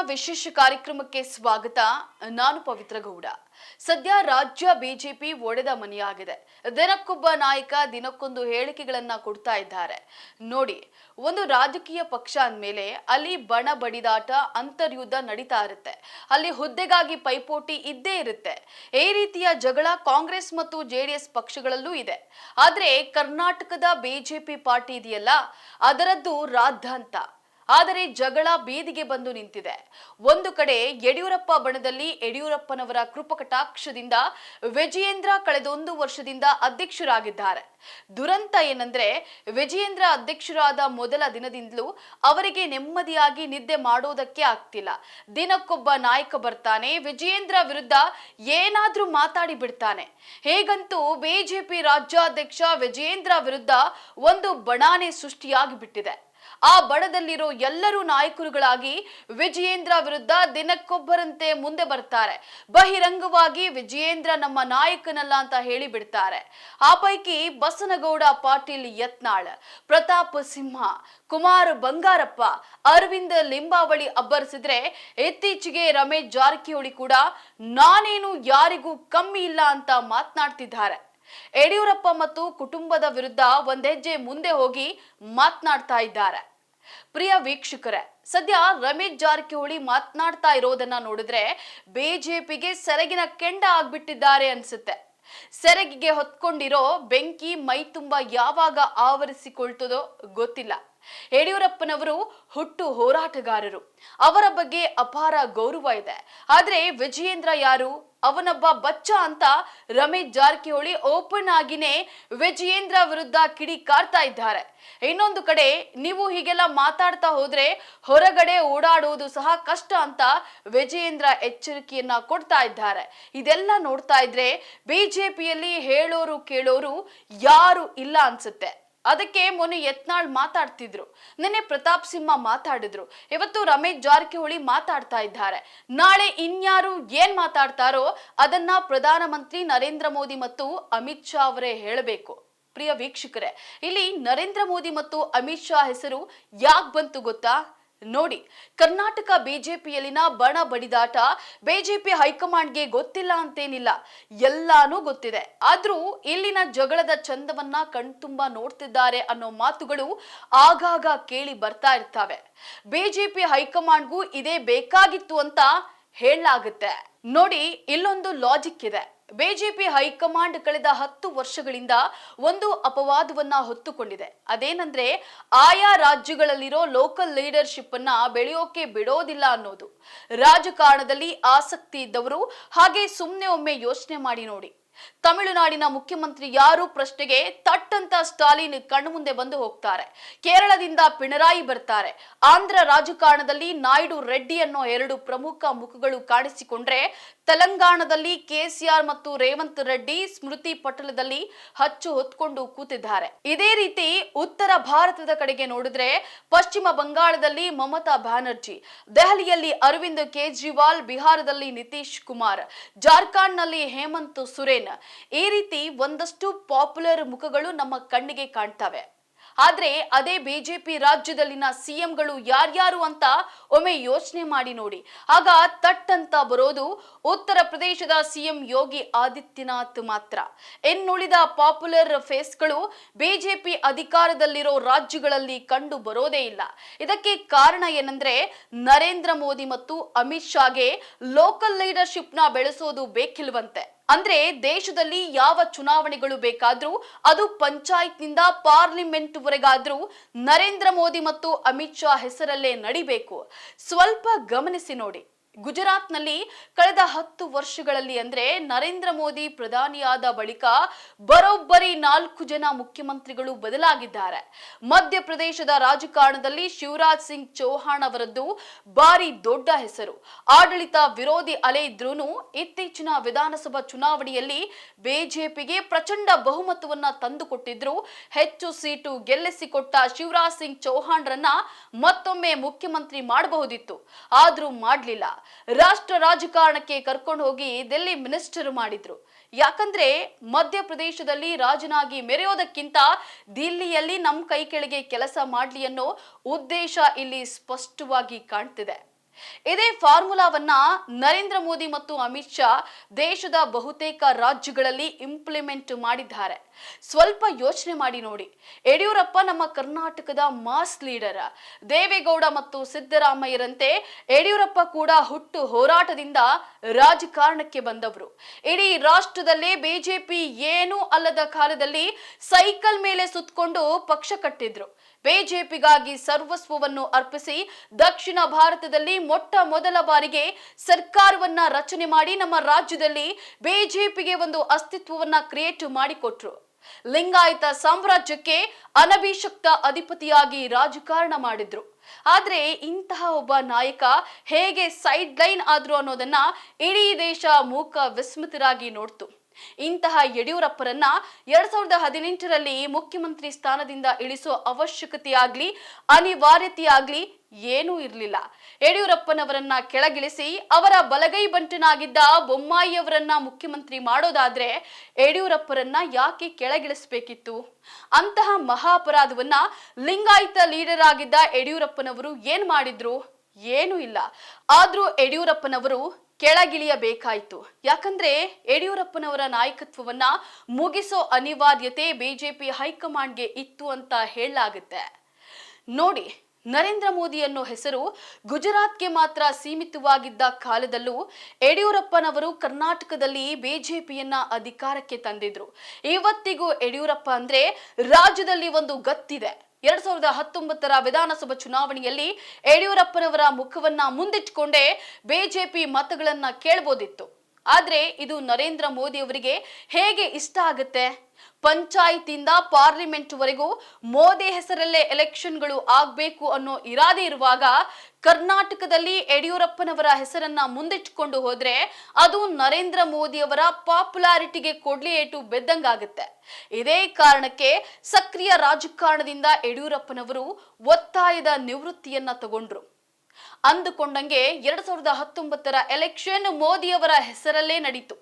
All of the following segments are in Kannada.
ವಿಶೇಷ ಕಾರ್ಯಕ್ರಮಕ್ಕೆ ಸ್ವಾಗತ. ನಾನು ಪವಿತ್ರ ಗೌಡ. ಸದ್ಯ ರಾಜ್ಯ ಬಿಜೆಪಿ ಒಡೆದ ಮನೆಯಾಗಿದೆ. ದಿನಕ್ಕೊಬ್ಬ ನಾಯಕ ದಿನಕ್ಕೊಂದು ಹೇಳಿಕೆಗಳನ್ನ ಕೊಡ್ತಾ ಇದ್ದಾರೆ. ನೋಡಿ, ಒಂದು ರಾಜಕೀಯ ಪಕ್ಷ ಅಂದಮೇಲೆ ಅಲ್ಲಿ ಬಣ ಬಡಿದಾಟ, ಅಂತರ್ಯುದ್ಧ ನಡೀತಾ ಇರುತ್ತೆ. ಅಲ್ಲಿ ಹುದ್ದೆಗಾಗಿ ಪೈಪೋಟಿ ಇದ್ದೇ ಇರುತ್ತೆ. ಈ ರೀತಿಯ ಜಗಳ ಕಾಂಗ್ರೆಸ್ ಮತ್ತು ಜೆಡಿಎಸ್ ಪಕ್ಷಗಳಲ್ಲೂ ಇದೆ. ಆದ್ರೆ ಕರ್ನಾಟಕದ ಬಿಜೆಪಿ ಪಾರ್ಟಿ ಇದೆಯಲ್ಲ, ಅದರದ್ದು ರಾದ್ಧಾಂತ. ಆದರೆ ಜಗಳ ಬೀದಿಗೆ ಬಂದು ನಿಂತಿದೆ. ಒಂದು ಕಡೆ ಯಡಿಯೂರಪ್ಪ ಬಣದಲ್ಲಿ ಯಡಿಯೂರಪ್ಪನವರ ಕೃಪಕಟಾಕ್ಷದಿಂದ ವಿಜಯೇಂದ್ರ ಕಳೆದೊಂದು ವರ್ಷದಿಂದ ಅಧ್ಯಕ್ಷರಾಗಿದ್ದಾರೆ. ದುರಂತ ಏನಂದ್ರೆ, ವಿಜಯೇಂದ್ರ ಅಧ್ಯಕ್ಷರಾದ ಮೊದಲ ದಿನದಿಂದಲೂ ಅವರಿಗೆ ನೆಮ್ಮದಿಯಾಗಿ ನಿದ್ದೆ ಮಾಡೋದಕ್ಕೆ ಆಗ್ತಿಲ್ಲ. ದಿನಕ್ಕೊಬ್ಬ ನಾಯಕ ಬರ್ತಾನೆ, ವಿಜಯೇಂದ್ರ ವಿರುದ್ಧ ಏನಾದ್ರೂ ಮಾತಾಡಿ ಬಿಡ್ತಾನೆ. ಹೇಗಂತೂ ಬಿಜೆಪಿ ರಾಜ್ಯಾಧ್ಯಕ್ಷ ವಿಜಯೇಂದ್ರ ವಿರುದ್ಧ ಒಂದು ಬಣಾನೆ ಸೃಷ್ಟಿಯಾಗಿ ಬಿಟ್ಟಿದೆ. ಆ ಬಣದಲ್ಲಿರೋ ಎಲ್ಲರೂ ನಾಯಕರುಗಳಾಗಿ ವಿಜಯೇಂದ್ರ ವಿರುದ್ಧ ದಿನಕ್ಕೊಬ್ಬರಂತೆ ಮುಂದೆ ಬರ್ತಾರೆ. ಬಹಿರಂಗವಾಗಿ ವಿಜಯೇಂದ್ರ ನಮ್ಮ ನಾಯಕನಲ್ಲ ಅಂತ ಹೇಳಿ ಬಿಡ್ತಾರೆ. ಆ ಪೈಕಿ ಬಸನಗೌಡ ಪಾಟೀಲ್ ಯತ್ನಾಳ್, ಪ್ರತಾಪ್ ಸಿಂಹ, ಕುಮಾರ್ ಬಂಗಾರಪ್ಪ, ಅರವಿಂದ್ ಲಿಂಬಾವಳಿ ಅಬ್ಬರಿಸಿದ್ರೆ, ಇತ್ತೀಚೆಗೆ ರಮೇಶ್ ಜಾರಕಿಹೊಳಿ ಕೂಡ ನಾನೇನು ಯಾರಿಗೂ ಕಮ್ಮಿ ಇಲ್ಲ ಅಂತ ಮಾತನಾಡ್ತಿದ್ದಾರೆ. ಯಡಿಯೂರಪ್ಪ ಮತ್ತು ಕುಟುಂಬದ ವಿರುದ್ಧ ಒಂದೆಜ್ಜೆ ಮುಂದೆ ಹೋಗಿ ಮಾತನಾಡ್ತಾ ಇದ್ದಾರೆ. ಪ್ರಿಯ ವೀಕ್ಷಕರೇ, ಸದ್ಯ ರಮೇಶ್ ಜಾರಕಿಹೊಳಿ ಮಾತನಾಡ್ತಾ ಇರೋದನ್ನ ನೋಡಿದ್ರೆ ಬಿಜೆಪಿಗೆ ಸೆರಗಿನ ಕೆಂಡ ಆಗ್ಬಿಟ್ಟಿದ್ದಾರೆ ಅನ್ಸುತ್ತೆ. ಸೆರಗಿಗೆ ಹೊತ್ಕೊಂಡಿರೋ ಬೆಂಕಿ ಮೈ ತುಂಬ ಯಾವಾಗ ಆವರಿಸಿಕೊಳ್ತದೋ ಗೊತ್ತಿಲ್ಲ. ಯಡಿಯೂರಪ್ಪನವರು ಹುಟ್ಟು ಹೋರಾಟಗಾರರು, ಅವರ ಬಗ್ಗೆ ಅಪಾರ ಗೌರವ ಇದೆ. ಆದ್ರೆ ವಿಜಯೇಂದ್ರ ಯಾರು? ಅವನೊಬ್ಬ ಬಚ್ಚ ಅಂತ ರಮೇಶ್ ಜಾರಕಿಹೊಳಿ ಓಪನ್ ಆಗಿನೇ ವಿಜಯೇಂದ್ರ ವಿರುದ್ಧ ಕಿಡಿಕಾರ್ತಾ ಇದ್ದಾರೆ. ಇನ್ನೊಂದು ಕಡೆ ನೀವು ಹೀಗೆಲ್ಲ ಮಾತಾಡ್ತಾ ಹೋದ್ರೆ ಹೊರಗಡೆ ಓಡಾಡುವುದು ಸಹ ಕಷ್ಟ ಅಂತ ವಿಜಯೇಂದ್ರ ಎಚ್ಚರಿಕೆಯನ್ನ ಕೊಡ್ತಾ ಇದ್ದಾರೆ. ಇದೆಲ್ಲ ನೋಡ್ತಾ ಇದ್ರೆ ಬಿಜೆಪಿಯಲ್ಲಿ ಹೇಳೋರು ಕೇಳೋರು ಯಾರು ಇಲ್ಲ ಅನ್ಸುತ್ತೆ. ಅದಕ್ಕೆ ಮೊನ್ನೆ ಯತ್ನಾಳ್ ಮಾತಾಡ್ತಿದ್ರು, ನಿನ್ನೆ ಪ್ರತಾಪ್ ಸಿಂಹ ಮಾತಾಡಿದ್ರು, ಇವತ್ತು ರಮೇಶ್ ಜಾರಕಿಹೊಳಿ ಮಾತಾಡ್ತಾ ಇದ್ದಾರೆ. ನಾಳೆ ಇನ್ಯಾರು ಏನ್ ಮಾತಾಡ್ತಾರೋ ಅದನ್ನ ಪ್ರಧಾನಮಂತ್ರಿ ನರೇಂದ್ರ ಮೋದಿ ಮತ್ತು ಅಮಿತ್ ಶಾ ಅವರೇ ಹೇಳಬೇಕು. ಪ್ರಿಯ ವೀಕ್ಷಕರೇ, ಇಲ್ಲಿ ನರೇಂದ್ರ ಮೋದಿ ಮತ್ತು ಅಮಿತ್ ಶಾ ಹೆಸರು ಯಾಕೆ ಬಂತು ಗೊತ್ತಾ? ನೋಡಿ, ಕರ್ನಾಟಕ ಬಿಜೆಪಿಯಲ್ಲಿನ ಬಣ ಬಡಿದಾಟ ಬಿಜೆಪಿ ಹೈಕಮಾಂಡ್ಗೆ ಗೊತ್ತಿಲ್ಲ ಅಂತೇನಿಲ್ಲ, ಎಲ್ಲಾನು ಗೊತ್ತಿದೆ. ಆದ್ರೂ ಇಲ್ಲಿನ ಜಗಳದ ಚಂದವನ್ನ ಕಣ್ತುಂಬ ನೋಡ್ತಿದ್ದಾರೆ ಅನ್ನೋ ಮಾತುಗಳು ಆಗಾಗ ಕೇಳಿ ಬರ್ತಾ ಇರ್ತವೆ. ಬಿಜೆಪಿ ಹೈಕಮಾಂಡ್ಗೂ ಇದೇ ಬೇಕಾಗಿತ್ತು ಅಂತ ಹೇಳಲಾಗುತ್ತೆ. ನೋಡಿ, ಇಲ್ಲೊಂದು ಲಾಜಿಕ್ ಇದೆ. ಬಿಜೆಪಿ ಹೈಕಮಾಂಡ್ ಕಳೆದ 10 ವರ್ಷಗಳಿಂದ ಒಂದು ಅಪವಾದವನ್ನ ಹೊತ್ತುಕೊಂಡಿದೆ. ಅದೇನಂದ್ರೆ, ಆಯಾ ರಾಜ್ಯಗಳಲ್ಲಿರೋ ಲೋಕಲ್ ಲೀಡರ್ಶಿಪ್ ಅನ್ನ ಬೆಳೆಯೋಕೆ ಬಿಡೋದಿಲ್ಲ ಅನ್ನೋದು. ರಾಜಕಾರಣದಲ್ಲಿ ಆಸಕ್ತಿ ಇದ್ದವರು ಹಾಗೆ ಸುಮ್ನೆ ಒಮ್ಮೆ ಯೋಚನೆ ಮಾಡಿ ನೋಡಿ. ತಮಿಳುನಾಡಿನ ಮುಖ್ಯಮಂತ್ರಿ ಯಾರು ಪ್ರಶ್ನೆಗೆ ತಟ್ಟಂತ ಸ್ಟಾಲಿನ್ ಕಣ್ಣು ಮುಂದೆ ಬಂದು ಹೋಗ್ತಾರೆ. ಕೇರಳದಿಂದ ಪಿಣರಾಯಿ ಬರ್ತಾರೆ. ಆಂಧ್ರ ರಾಜಕಾರಣದಲ್ಲಿ ನಾಯ್ಡು ರೆಡ್ಡಿ ಅನ್ನೋ 2 ಪ್ರಮುಖ ಮುಖಗಳು ಕಾಣಿಸಿಕೊಂಡ್ರೆ, ತೆಲಂಗಾಣದಲ್ಲಿ ಕೆಸಿಆರ್ ಮತ್ತು ರೇವಂತ್ ರೆಡ್ಡಿ ಸ್ಮೃತಿ ಪಟಲದಲ್ಲಿ ಹಚ್ಚು ಹೊತ್ಕೊಂಡು ಕೂತಿದ್ದಾರೆ. ಇದೇ ರೀತಿ ಉತ್ತರ ಭಾರತದ ಕಡೆಗೆ ನೋಡಿದ್ರೆ, ಪಶ್ಚಿಮ ಬಂಗಾಳದಲ್ಲಿ ಮಮತಾ ಬ್ಯಾನರ್ಜಿ, ದೆಹಲಿಯಲ್ಲಿ ಅರವಿಂದ್ ಕೇಜ್ರಿವಾಲ್, ಬಿಹಾರದಲ್ಲಿ ನಿತೀಶ್ ಕುಮಾರ್, ಜಾರ್ಖಂಡ್ನಲ್ಲಿ ಹೇಮಂತ್ ಸೊರೇನ್, ಈ ರೀತಿ ಒಂದಷ್ಟು ಪಾಪ್ಯುಲರ್ ಮುಖಗಳು ನಮ್ಮ ಕಣ್ಣಿಗೆ ಕಾಣ್ತವೆ. ಆದ್ರೆ ಅದೇ ಬಿಜೆಪಿ ರಾಜ್ಯದಲ್ಲಿನ ಸಿಎಂಗಳು ಯಾರ್ಯಾರು ಅಂತ ಒಮ್ಮೆ ಯೋಚನೆ ಮಾಡಿ ನೋಡಿ. ಆಗ ತಟ್ ಅಂತ ಬರೋದು ಉತ್ತರ ಪ್ರದೇಶದ ಸಿಎಂ ಯೋಗಿ ಆದಿತ್ಯನಾಥ್ ಮಾತ್ರ. ಇನ್ನುಳಿದ ಪಾಪ್ಯುಲರ್ ಫೇಸ್ಗಳು ಬಿಜೆಪಿ ಅಧಿಕಾರದಲ್ಲಿರೋ ರಾಜ್ಯಗಳಲ್ಲಿ ಕಂಡು ಬರೋದೇ ಇಲ್ಲ. ಇದಕ್ಕೆ ಕಾರಣ ಏನಂದ್ರೆ, ನರೇಂದ್ರ ಮೋದಿ ಮತ್ತು ಅಮಿತ್ ಶಾಗೆ ಲೋಕಲ್ ಲೀಡರ್ಶಿಪ್ ನ ಬೆಳೆಸೋದು ಬೇಕಿಲ್ವಂತೆ. ಅಂದ್ರೆ ದೇಶದಲ್ಲಿ ಯಾವ ಚುನಾವಣೆಗಳು ಬೇಕಾದ್ರೂ, ಅದು ಪಂಚಾಯತ್ ನಿಂದ ಪಾರ್ಲಿಮೆಂಟ್ ವರೆಗಾದ್ರೂ ನರೇಂದ್ರ ಮೋದಿ ಮತ್ತು ಅಮಿತ್ ಶಾ ಹೆಸರಲ್ಲೇ ನಡಿಬೇಕು. ಸ್ವಲ್ಪ ಗಮನಿಸಿ ನೋಡಿ. ಗುಜರಾತ್ನಲ್ಲಿ ಕಳೆದ 10 ವರ್ಷಗಳಲ್ಲಿ ಅಂದ್ರೆ ನರೇಂದ್ರ ಮೋದಿ ಪ್ರಧಾನಿಯಾದ ಬಳಿಕ ಬರೋಬ್ಬರಿ 4 ಜನ ಮುಖ್ಯಮಂತ್ರಿಗಳು ಬದಲಾಗಿದ್ದಾರೆ. ಮಧ್ಯಪ್ರದೇಶದ ರಾಜಕಾರಣದಲ್ಲಿ ಶಿವರಾಜ್ ಸಿಂಗ್ ಚೌಹಾಣ್ ಅವರದ್ದು ಬಾರಿ ದೊಡ್ಡ ಹೆಸರು. ಆಡಳಿತ ವಿರೋಧಿ ಅಲೆ ಇದ್ರೂನು ಇತ್ತೀಚಿನ ವಿಧಾನಸಭಾ ಚುನಾವಣೆಯಲ್ಲಿ ಬಿಜೆಪಿಗೆ ಪ್ರಚಂಡ ಬಹುಮತವನ್ನ ತಂದುಕೊಟ್ಟಿದ್ರು. ಹೆಚ್ಚು ಸೀಟು ಗೆಲ್ಲಿಸಿಕೊಟ್ಟ ಶಿವರಾಜ್ ಸಿಂಗ್ ಚೌಹಾಣ್ ರನ್ನ ಮತ್ತೊಮ್ಮೆ ಮುಖ್ಯಮಂತ್ರಿ ಮಾಡಬಹುದಿತ್ತು, ಆದ್ರೂ ಮಾಡ್ಲಿಲ್ಲ. ರಾಷ್ಟ್ರ ರಾಜಕಾರಣಕ್ಕೆ ಕರ್ಕೊಂಡು ಹೋಗಿ ದಿಲ್ಲಿ ಮಿನಿಸ್ಟರ್ ಮಾಡಿದ್ರು. ಯಾಕಂದ್ರೆ ಮಧ್ಯಪ್ರದೇಶದಲ್ಲಿ ರಾಜನಾಗಿ ಮೆರೆಯೋದಕ್ಕಿಂತ ದಿಲ್ಲಿಯಲ್ಲಿ ನಮ್ಮ ಕೈ ಕೆಳಗೆ ಕೆಲಸ ಮಾಡ್ಲಿ ಅನ್ನೋ ಉದ್ದೇಶ ಇಲ್ಲಿ ಸ್ಪಷ್ಟವಾಗಿ ಕಾಣ್ತಿದೆ. ಇದೇ ಫಾರ್ಮುಲಾವನ್ನ ನರೇಂದ್ರ ಮೋದಿ ಮತ್ತು ಅಮಿತ್ ಶಾ ದೇಶದ ಬಹುತೇಕ ರಾಜ್ಯಗಳಲ್ಲಿ ಇಂಪ್ಲಿಮೆಂಟ್ ಮಾಡಿದ್ದಾರೆ. ಸ್ವಲ್ಪ ಯೋಚನೆ ಮಾಡಿ ನೋಡಿ. ಯಡಿಯೂರಪ್ಪ ನಮ್ಮ ಕರ್ನಾಟಕದ ಮಾಸ್ ಲೀಡರ್. ದೇವೇಗೌಡ ಮತ್ತು ಸಿದ್ದರಾಮಯ್ಯರಂತೆ ಯಡಿಯೂರಪ್ಪ ಕೂಡ ಹುಟ್ಟು ಹೋರಾಟದಿಂದ ರಾಜಕಾರಣಕ್ಕೆ ಬಂದವರು. ಇಡೀ ರಾಷ್ಟ್ರದಲ್ಲೇ ಬಿಜೆಪಿ ಏನೂ ಅಲ್ಲದ ಕಾಲದಲ್ಲಿ ಸೈಕಲ್ ಮೇಲೆ ಸುತ್ತಕೊಂಡು ಪಕ್ಷ ಕಟ್ಟಿದ್ರು. ಬಿಜೆಪಿಗಾಗಿ ಸರ್ವಸ್ವವನ್ನು ಅರ್ಪಿಸಿ ದಕ್ಷಿಣ ಭಾರತದಲ್ಲಿ ಮೊಟ್ಟ ಮೊದಲ ಬಾರಿಗೆ ಸರ್ಕಾರವನ್ನ ರಚನೆ ಮಾಡಿ ನಮ್ಮ ರಾಜ್ಯದಲ್ಲಿ ಬಿಜೆಪಿಗೆ ಒಂದು ಅಸ್ತಿತ್ವವನ್ನ ಕ್ರಿಯೇಟ್ ಮಾಡಿಕೊಟ್ರು. ಲಿಂಗಾಯತ ಸಾಮ್ರಾಜ್ಯಕ್ಕೆ ಅನಭಿಷಕ್ತ ಅಧಿಪತಿಯಾಗಿ ರಾಜಕಾರಣ ಮಾಡಿದ್ರು. ಆದ್ರೆ ಇಂತಹ ಒಬ್ಬ ನಾಯಕ ಹೇಗೆ ಸೈಡ್ ಲೈನ್ ಆದ್ರು ಅನ್ನೋದನ್ನ ಇಡೀ ದೇಶ ಮೂಕ ವಿಸ್ಮಿತರಾಗಿ ನೋಡ್ತು. ಇಂತಹ ಯಡಿಯೂರಪ್ಪರನ್ನ 2018ರಲ್ಲಿ ಮುಖ್ಯಮಂತ್ರಿ ಸ್ಥಾನದಿಂದ ಇಳಿಸೋ ಅವಶ್ಯಕತೆಯಾಗ್ಲಿ ಅನಿವಾರ್ಯತೆಯಾಗ್ಲಿ ಏನೂ ಇರಲಿಲ್ಲ. ಯಡಿಯೂರಪ್ಪನವರನ್ನ ಕೆಳಗಿಳಿಸಿ ಅವರ ಬಲಗೈ ಬಂಟನಾಗಿದ್ದ ಬೊಮ್ಮಾಯಿಯವರನ್ನ ಮುಖ್ಯಮಂತ್ರಿ ಮಾಡೋದಾದ್ರೆ ಯಡಿಯೂರಪ್ಪರನ್ನ ಯಾಕೆ ಕೆಳಗಿಳಿಸಬೇಕಿತ್ತು? ಅಂತಹ ಮಹಾ ಅಪರಾಧವನ್ನ ಲಿಂಗಾಯತ ಲೀಡರ್ ಆಗಿದ್ದ ಯಡಿಯೂರಪ್ಪನವರು ಏನ್ ಮಾಡಿದ್ರು? ಏನೂ ಇಲ್ಲ. ಆದ್ರೂ ಯಡಿಯೂರಪ್ಪನವರು ಕೆಳಗಿಳಿಯಬೇಕಾಯಿತು. ಯಾಕಂದ್ರೆ ಯಡಿಯೂರಪ್ಪನವರ ನಾಯಕತ್ವವನ್ನ ಮುಗಿಸೋ ಅನಿವಾರ್ಯತೆ ಬಿಜೆಪಿ ಹೈಕಮಾಂಡ್ಗೆ ಇತ್ತು ಅಂತ ಹೇಳಲಾಗುತ್ತೆ. ನೋಡಿ, ನರೇಂದ್ರ ಮೋದಿ ಅನ್ನೋ ಹೆಸರು ಗುಜರಾತ್ಗೆ ಮಾತ್ರ ಸೀಮಿತವಾಗಿದ್ದ ಕಾಲದಲ್ಲೂ ಯಡಿಯೂರಪ್ಪನವರು ಕರ್ನಾಟಕದಲ್ಲಿ ಬಿಜೆಪಿಯನ್ನ ಅಧಿಕಾರಕ್ಕೆ ತಂದಿದ್ರು. ಇವತ್ತಿಗೂ ಯಡಿಯೂರಪ್ಪ ಅಂದ್ರೆ ರಾಜ್ಯದಲ್ಲಿ ಒಂದು ಗತ್ತಿದೆ. 2019ರ ವಿಧಾನಸಭಾ ಚುನಾವಣೆಯಲ್ಲಿ ಯಡಿಯೂರಪ್ಪನವರ ಮುಖವನ್ನ ಮುಂದಿಟ್ಟುಕೊಂಡೇ ಬಿಜೆಪಿ ಮತಗಳನ್ನ ಕೇಳಬಹುದಿತ್ತು. ಆದ್ರೆ ಇದು ನರೇಂದ್ರ ಮೋದಿ ಅವರಿಗೆ ಹೇಗೆ ಇಷ್ಟ ಆಗುತ್ತೆ? ಪಂಚಾಯಿತಿಯಿಂದ ಪಾರ್ಲಿಮೆಂಟ್ ವರೆಗೂ ಮೋದಿ ಹೆಸರಲ್ಲೇ ಎಲೆಕ್ಷನ್ಗಳು ಆಗ್ಬೇಕು ಅನ್ನೋ ಇರಾದೆ ಇರುವಾಗ ಕರ್ನಾಟಕದಲ್ಲಿ ಯಡಿಯೂರಪ್ಪನವರ ಹೆಸರನ್ನ ಮುಂದಿಟ್ಟುಕೊಂಡು ಹೋದ್ರೆ ಅದು ನರೇಂದ್ರ ಮೋದಿ ಅವರ ಪಾಪ್ಯುಲಾರಿಟಿಗೆ ಕೊಡ್ಲಿ ಏಟು ಬೆದ್ದಂಗಾಗುತ್ತೆ. ಇದೇ ಕಾರಣಕ್ಕೆ ಸಕ್ರಿಯ ರಾಜಕಾರಣದಿಂದ ಯಡಿಯೂರಪ್ಪನವರು ಒತ್ತಾಯದ ನಿವೃತ್ತಿಯನ್ನ ತಗೊಂಡ್ರು. ಅಂದುಕೊಂಡಂಗೆ 2019ರ ಎಲೆಕ್ಷನ್ ಮೋದಿಯವರ ಹೆಸರಲ್ಲೇ ನಡೀತು.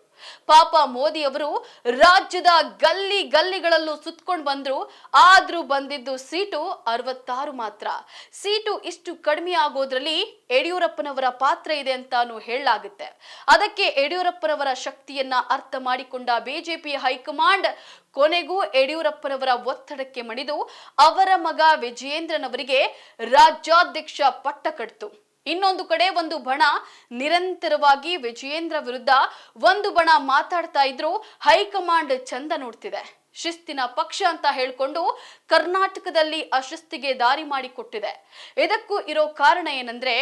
ಪಾಪ ಮೋದಿ ಅವರು ರಾಜ್ಯದ ಗಲ್ಲಿ ಗಲ್ಲಿಗಳಲ್ಲೂ ಸುತ್ಕೊಂಡು ಬಂದ್ರು. ಆದ್ರೂ ಬಂದಿದ್ದು ಸೀಟು 66 ಮಾತ್ರ. ಸೀಟು ಇಷ್ಟು ಕಡಿಮೆ ಆಗೋದ್ರಲ್ಲಿ ಯಡಿಯೂರಪ್ಪನವರ ಪಾತ್ರ ಇದೆ ಅಂತಾನು ಹೇಳಲಾಗುತ್ತೆ. ಅದಕ್ಕೆ ಯಡಿಯೂರಪ್ಪನವರ ಶಕ್ತಿಯನ್ನ ಅರ್ಥ ಮಾಡಿಕೊಂಡ ಬಿಜೆಪಿ ಹೈಕಮಾಂಡ್ ಕೊನೆಗೂ ಯಡಿಯೂರಪ್ಪನವರ ಒತ್ತಡಕ್ಕೆ ಮಣಿದು ಅವರ ಮಗ ವಿಜಯೇಂದ್ರನವರಿಗೆ ರಾಜ್ಯಾಧ್ಯಕ್ಷ ಪಟ್ಟ ಕಟ್ಟಿತು. ಇನ್ನೊಂದು ಕಡೆ ಒಂದು ಬಣ ನಿರಂತರವಾಗಿ ವಿಜಯೇಂದ್ರ ವಿರುದ್ಧ ಒಂದು ಬಣ ಮಾತಾಡ್ತಾ ಇದ್ರು. ಹೈಕಮಾಂಡ್ ಚಂದ ನೋಡ್ತಿದೆ. ಶಿಸ್ತಿನ ಪಕ್ಷ ಅಂತ ಹೇಳ್ಕೊಂಡು ಕರ್ನಾಟಕದಲ್ಲಿ ಅಶಿಸ್ತಿಗೆ ದಾರಿ ಮಾಡಿಕೊಟ್ಟಿದೆ. ಇದಕ್ಕೂ ಇರೋ ಕಾರಣ ಏನಂದ್ರೆ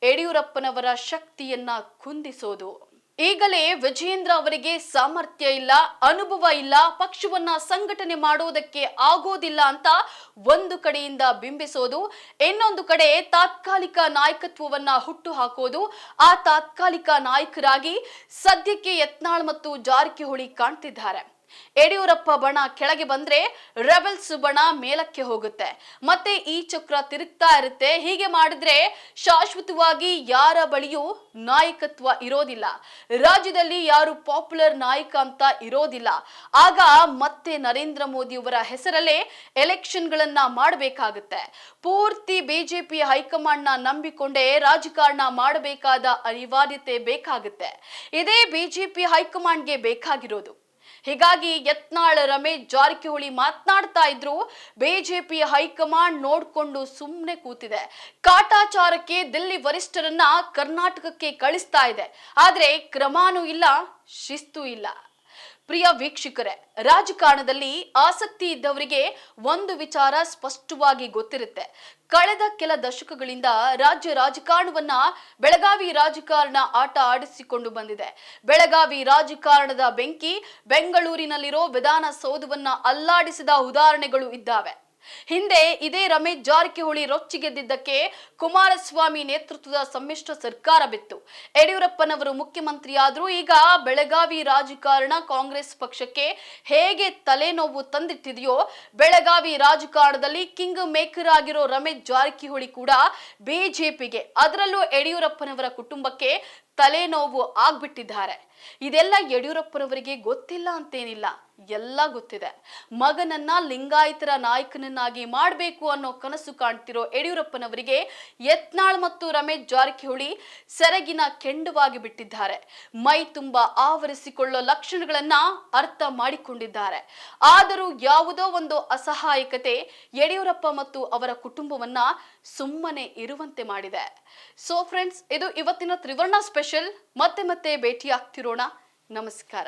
ಯಡಿಯೂರಪ್ಪನವರ ಶಕ್ತಿಯನ್ನ ಕುಂದಿಸೋದು. ಈಗಲೇ ವಿಜಯೇಂದ್ರ ಅವರಿಗೆ ಸಾಮರ್ಥ್ಯ ಇಲ್ಲ, ಅನುಭವ ಇಲ್ಲ, ಪಕ್ಷವನ್ನ ಸಂಘಟನೆ ಮಾಡೋದಕ್ಕೆ ಆಗೋದಿಲ್ಲ ಅಂತ ಒಂದು ಕಡೆಯಿಂದ ಬಿಂಬಿಸೋದು, ಇನ್ನೊಂದು ಕಡೆ ತಾತ್ಕಾಲಿಕ ನಾಯಕತ್ವವನ್ನ ಹುಟ್ಟು ಹಾಕೋದು. ಆ ತಾತ್ಕಾಲಿಕ ನಾಯಕರಾಗಿ ಸದ್ಯಕ್ಕೆ ಯತ್ನಾಳ್ ಮತ್ತು ಜಾರಕಿಹೊಳಿ ಕಾಣ್ತಿದ್ದಾರೆ. ಯಡಿಯೂರಪ್ಪ ಬಣ ಕೆಳಗೆ ಬಂದ್ರೆ ರೆಬೆಲ್ಸ್ ಬಣ ಮೇಲಕ್ಕೆ ಹೋಗುತ್ತೆ. ಮತ್ತೆ ಈ ಚಕ್ರ ತಿರುಗ್ತಾ ಇರುತ್ತೆ. ಹೀಗೆ ಮಾಡಿದ್ರೆ ಶಾಶ್ವತವಾಗಿ ಯಾರ ಬಳಿಯೂ ನಾಯಕತ್ವ ಇರೋದಿಲ್ಲ. ರಾಜ್ಯದಲ್ಲಿ ಯಾರು ಪಾಪ್ಯುಲರ್ ನಾಯಕ ಅಂತ ಇರೋದಿಲ್ಲ. ಆಗ ಮತ್ತೆ ನರೇಂದ್ರ ಮೋದಿ ಅವರ ಹೆಸರಲ್ಲೇ ಎಲೆಕ್ಷನ್ ಗಳನ್ನ ಮಾಡಬೇಕಾಗುತ್ತೆ. ಪೂರ್ತಿ ಬಿಜೆಪಿ ಹೈಕಮಾಂಡ್ ನ ನಂಬಿಕೊಂಡೇ ರಾಜಕಾರಣ ಮಾಡಬೇಕಾದ ಅನಿವಾರ್ಯತೆ ಬೇಕಾಗುತ್ತೆ. ಇದೇ ಬಿಜೆಪಿ ಹೈಕಮಾಂಡ್ಗೆ ಬೇಕಾಗಿರೋದು. ಹೀಗಾಗಿ ಯತ್ನಾಳ್, ರಮೇಶ್ ಜಾರಕಿಹೊಳಿ ಮಾತನಾಡ್ತಾ ಇದ್ರು. ಬಿಜೆಪಿ ಹೈಕಮಾಂಡ್ ನೋಡ್ಕೊಂಡು ಸುಮ್ಮನೆ ಕೂತಿದೆ. ಕಾಟಾಚಾರಕ್ಕೆ ದಿಲ್ಲಿ ವರಿಷ್ಠರನ್ನ ಕರ್ನಾಟಕಕ್ಕೆ ಕಳಿಸ್ತಾ ಇದೆ. ಆದ್ರೆ ಕ್ರಮಾನೂ ಇಲ್ಲ, ಶಿಸ್ತು ಇಲ್ಲ. ಪ್ರಿಯ ವೀಕ್ಷಕರೇ, ರಾಜಕಾರಣದಲ್ಲಿ ಆಸಕ್ತಿ ಇದ್ದವರಿಗೆ ಒಂದು ವಿಚಾರ ಸ್ಪಷ್ಟವಾಗಿ ಗೊತ್ತಿರುತ್ತೆ. ಕಳೆದ ಕೆಲ ದಶಕಗಳಿಂದ ರಾಜ್ಯ ರಾಜಕಾರಣವನ್ನ ಬೆಳಗಾವಿ ರಾಜಕಾರಣ ಆಟ ಆಡಿಸಿಕೊಂಡು ಬಂದಿದೆ. ಬೆಳಗಾವಿ ರಾಜಕಾರಣದ ಬೆಂಕಿ ಬೆಂಗಳೂರಿನಲ್ಲಿರೋ ವಿಧಾನಸೌಧವನ್ನ ಅಲ್ಲಾಡಿಸಿದ ಉದಾಹರಣೆಗಳು ಇದ್ದಾವೆ. ಹಿಂದೆ ಇದೇ ರಮೇಶ್ ಜಾರಕಿಹೊಳಿ ರೊಚ್ಚಿಗೆದ್ದಿದ್ದಕ್ಕೆ ಕುಮಾರಸ್ವಾಮಿ ನೇತೃತ್ವದ ಸಮ್ಮಿಶ್ರ ಸರ್ಕಾರ ಬಿತ್ತು. ಯಡಿಯೂರಪ್ಪನವರು ಮುಖ್ಯಮಂತ್ರಿಯಾದ್ರೂ ಈಗ ಬೆಳಗಾವಿ ರಾಜಕಾರಣ ಕಾಂಗ್ರೆಸ್ ಪಕ್ಷಕ್ಕೆ ಹೇಗೆ ತಲೆನೋವು ತಂದಿಟ್ಟಿದೆಯೋ, ಬೆಳಗಾವಿ ರಾಜಕಾರಣದಲ್ಲಿ ಕಿಂಗ್ ಮೇಕರ್ ಆಗಿರೋ ರಮೇಶ್ ಜಾರಕಿಹೊಳಿ ಕೂಡ ಬಿಜೆಪಿಗೆ, ಅದರಲ್ಲೂ ಯಡಿಯೂರಪ್ಪನವರ ಕುಟುಂಬಕ್ಕೆ ತಲೆನೋವು ಆಗ್ಬಿಟ್ಟಿದ್ದಾರೆ. ಇದೆಲ್ಲ ಯಡಿಯೂರಪ್ಪನವರಿಗೆ ಗೊತ್ತಿಲ್ಲ ಅಂತೇನಿಲ್ಲ, ಎಲ್ಲ ಗೊತ್ತಿದೆ. ಮಗನನ್ನ ಲಿಂಗಾಯತರ ನಾಯಕನನ್ನಾಗಿ ಮಾಡಬೇಕು ಅನ್ನೋ ಕನಸು ಕಾಣ್ತಿರೋ ಯಡಿಯೂರಪ್ಪನವರಿಗೆ ಯತ್ನಾಳ್ ಮತ್ತು ರಮೇಶ್ ಜಾರಕಿಹೊಳಿ ಸೆರಗಿನ ಕೆಂಡವಾಗಿ ಬಿಟ್ಟಿದ್ದಾರೆ. ಮೈ ತುಂಬಾ ಆವರಿಸಿಕೊಳ್ಳೋ ಲಕ್ಷಣಗಳನ್ನ ಅರ್ಥ ಮಾಡಿಕೊಂಡಿದ್ದಾರೆ. ಆದರೂ ಯಾವುದೋ ಒಂದು ಅಸಹಾಯಕತೆ ಯಡಿಯೂರಪ್ಪ ಮತ್ತು ಅವರ ಕುಟುಂಬವನ್ನ ಸುಮ್ಮನೆ ಇರುವಂತೆ ಮಾಡಿದೆ. ಸೊ ಫ್ರೆಂಡ್ಸ್, ಇದು ಇವತ್ತಿನ ತ್ರಿವರ್ಣ ಸ್ಪೆಷಲ್. ಮತ್ತೆ ಭೇಟಿ ಆಗ್ತಿರೋಣ. ನಮಸ್ಕಾರ.